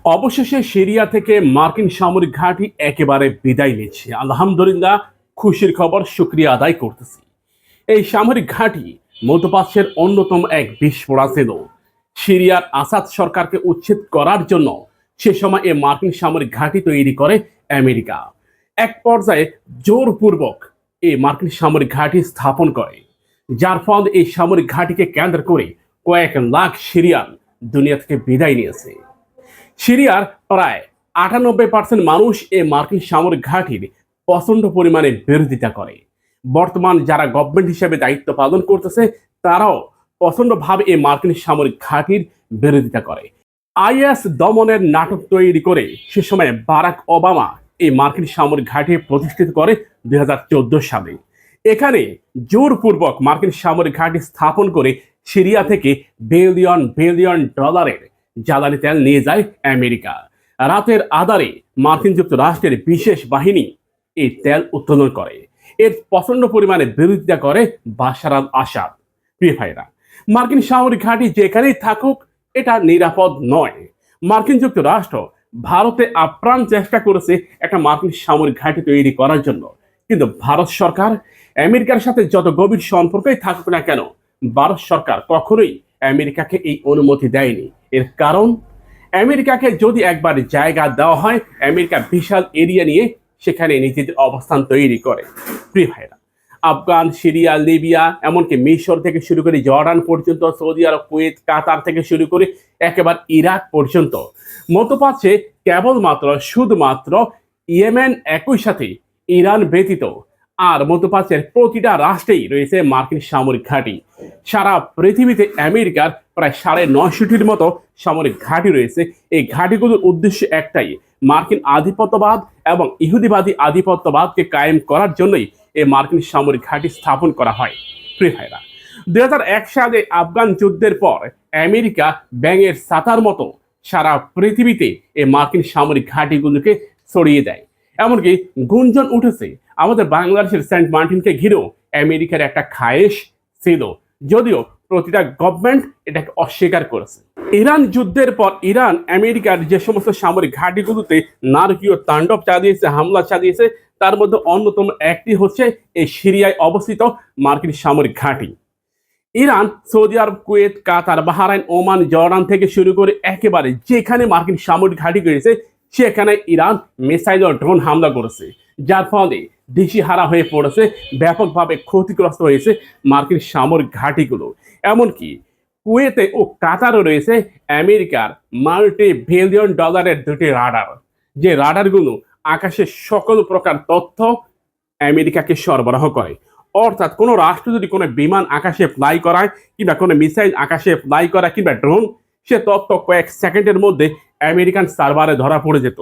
অবশেষে সিরিয়া থেকে মার্কিন সামরিক ঘাঁটি একেবারে বিদায় নিচ্ছে। আলহামদুলিল্লাহ, খুশির খবর, শুকরিয়া আদায় করতেছি। এই সামরিক ঘাঁটি মধ্যপ্রাচ্যের অন্যতম এক বিস্ফোরক ছিল। সিরিয়ার আসাদ সরকারকে উচ্ছেদ করার জন্য সে সময় এই মার্কিন সামরিক ঘাঁটি তৈরি করে আমেরিকা। এক পর্যায়ে জোরপূর্বক এই মার্কিন সামরিক ঘাঁটি স্থাপন করে, যার ফলে এই সামরিক ঘাঁটিকে কেন্দ্র করে কয়েক লাখ সিরিয়ান দুনিয়া থেকে বিদায় নিয়েছে। সিরিয়ার প্রায় 98% মানুষ এই মার্কিন সামরিক ঘাঁটির প্রচন্ড পরিমাণে বিরোধিতা করে। বর্তমান যারা গভর্নমেন্ট হিসেবে দায়িত্ব পালন করতেছে তারাও প্রচন্ডভাবে এই মার্কিন সামরিক ঘাঁটির বিরোধিতা করে। আইএস দমনের নাটক তৈরি করে সে সময় বারাক ওবামা এই মার্কিন সামরিক ঘাঁটি প্রতিষ্ঠিত করে 2014 সালে। এখানে জোরপূর্বক মার্কিন সামরিক ঘাঁটি স্থাপন করে সিরিয়া থেকে বিলিয়ন বিলিয়ন ডলারের জ্বালানি তেল নিয়ে যায় আমেরিকা। রাতের আধারে মার্কিন যুক্তরাষ্ট্রের বিশেষ বাহিনী এই তেল উত্তোলন করে। এর প্রচন্ড পরিমাণে বিরোধিতা করে বাশার আল আসাদ। প্রিয় ভাইরা, মার্কিন সামরিক ঘাঁটি যেখানেই থাকুক এটা নিরাপদ নয়। মার্কিন যুক্তরাষ্ট্র ভারতে আপ্রাণ চেষ্টা করেছে একটা মার্কিন সামরিক ঘাঁটি তৈরি করার জন্য, কিন্তু ভারত সরকার আমেরিকার সাথে যত গভীর সম্পর্কই থাকুক না কেন, ভারত সরকার কখনোই আমেরিকাকে এই অনুমতি দেয়নি। এর কারণ, আমেরিকাকে যদি একবার জায়গা দেওয়া হয়, আমেরিকা বিশাল এরিয়া নিয়ে সেখানে নিজেদের অবস্থান তৈরি করে। প্রিয় ভাইরা, আফগান, সিরিয়া, লিবিয়া, এমনকি মিশর থেকে শুরু করে জর্ডান পর্যন্ত, সৌদি আরব, কুয়েত, কাতার থেকে শুরু করে একেবারে ইরাক পর্যন্ত মধ্যপ্রাচ্যে কেবলমাত্র শুধুমাত্র ইয়েমেন, একই সাথে ইরান ব্যতীত আর মধ্যপ্রাচ্যের প্রতিটা রাষ্ট্রেই রয়েছে মার্কিন সামরিক ঘাঁটি। সারা পৃথিবীতে আমেরিকার প্রায় 950টির মতো সামরিক ঘাঁটি রয়েছে। এই ঘাঁটিগুলোর উদ্দেশ্য একটাই, মার্কিন আধিপত্যবাদ এবং ইহুদিবাদী আধিপত্যবাদকে কায়েম করার জন্যই এই মার্কিন সামরিক ঘাঁটি স্থাপন করা হয়। প্রিয় ভাইরা, 2001 সালে আফগান যুদ্ধের পর আমেরিকা ব্যাঙের ছাতার মতো সারা পৃথিবীতে এই মার্কিন সামরিক ঘাঁটিগুলোকে ছড়িয়ে দেয়। এমনকি গুঞ্জন উঠেছে আমাদের বাংলাদেশের সেন্ট মার্টিনকে ঘিরেও আমেরিকার একটা খায়েশ ছিল, যদিও প্রতিটা গভর্নমেন্ট এটাকে অস্বীকার করেছে। ইরান যুদ্ধের পর ইরান আমেরিকার যে সমস্ত সামরিক ঘাঁটিগুলোতে নারকীয় তাণ্ডব চালিয়েছে, হামলা চালিয়েছে, তার মধ্যে অন্যতম একটি হচ্ছে এই সিরিয়ায় অবস্থিত মার্কিন সামরিক ঘাঁটি। ইরান, সৌদি আরব, কুয়েত, কাতার, বাহরাইন, ওমান, জর্ডান থেকে শুরু করে একেবারে যেখানে মার্কিন সামরিক ঘাঁটি রয়েছে সেখানে ইরান মিসাইল ও ড্রোন হামলা করেছে, যার ফলে দিশেহারা হয়ে পড়েছে, ব্যাপকভাবে ক্ষতিগ্রস্ত হয়েছে মার্কিন সামরিক ঘাঁটিগুলো। এমনকি কুয়েতে ও কাতারও রয়েছে আমেরিকার মাল্টি বিলিয়ন ডলারের দুটি রাডার, যে রাডারগুলো আকাশের সকল প্রকার তথ্য আমেরিকাকে সরবরাহ করে। অর্থাৎ কোনো রাষ্ট্র যদি কোনো বিমান আকাশে ফ্লাই করায় কিংবা কোনো মিসাইল আকাশে ফ্লাই করা কিংবা ড্রোন, সে তথ্য কয়েক সেকেন্ডের মধ্যে আমেরিকান সার্ভারে ধরা পড়ে যেত।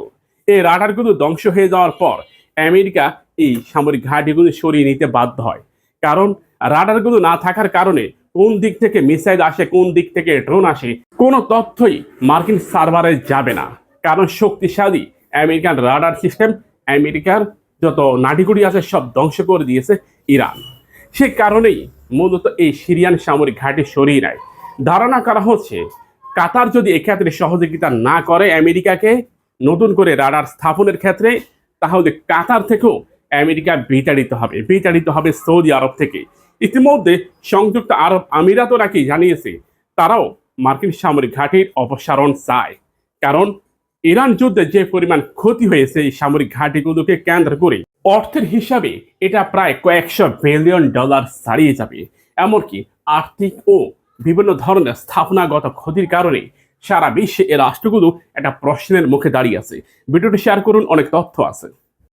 এই রাডারগুলো ধ্বংস হয়ে যাওয়ার পর আমেরিকা এই সামরিক ঘাঁটিগুলো সরিয়ে নিতে বাধ্য হয়, কারণ রাডারগুলো না থাকার কারণে কোন দিক থেকে মিসাইল আসে, কোন দিক থেকে ড্রোন আসে, কোনো তথ্যই মার্কিন সার্ভারে যাবে না। কারণ শক্তিশালী আমেরিকান রাডার সিস্টেম আমেরিকার যত নাটিকুটি আছে সব ধ্বংস করে দিয়েছে ইরান। সে কারণেই মূলত এই সিরিয়ান সামরিক ঘাঁটি সরিয়ে নেয়। ধারণা করা হচ্ছে কাতার যদি এক্ষেত্রে সহযোগিতা না করে আমেরিকাকে নতুন করে রাডার স্থাপনের ক্ষেত্রে, তাহলে কাতার থেকেও আমেরিকা বিতাড়িত হবে সৌদি আরব থেকে। ইতিমধ্যে সংযুক্ত আরব আমিরাতও নাকি জানিয়েছে তারাও মার্কিন সামরিক ঘাঁটির অপসারণ চায়, কারণ ইরান যুদ্ধে যে পরিমাণ ক্ষতি হয়েছে এই সামরিক ঘাঁটিগুলোকে কেন্দ্র করে, অর্থের হিসাবে এটা প্রায় কয়েকশো বিলিয়ন ডলার ছাড়িয়ে যাবে। এমনকি আর্থিক ও বিভিন্ন ধরনের স্থাপনাগত ক্ষতির কারণে সারা বিশ্বে এই রাষ্ট্রগুলো একটা প্রশ্নের মুখে দাঁড়িয়ে আছে। ভিডিওটি শেয়ার করুন, অনেক তথ্য আছে।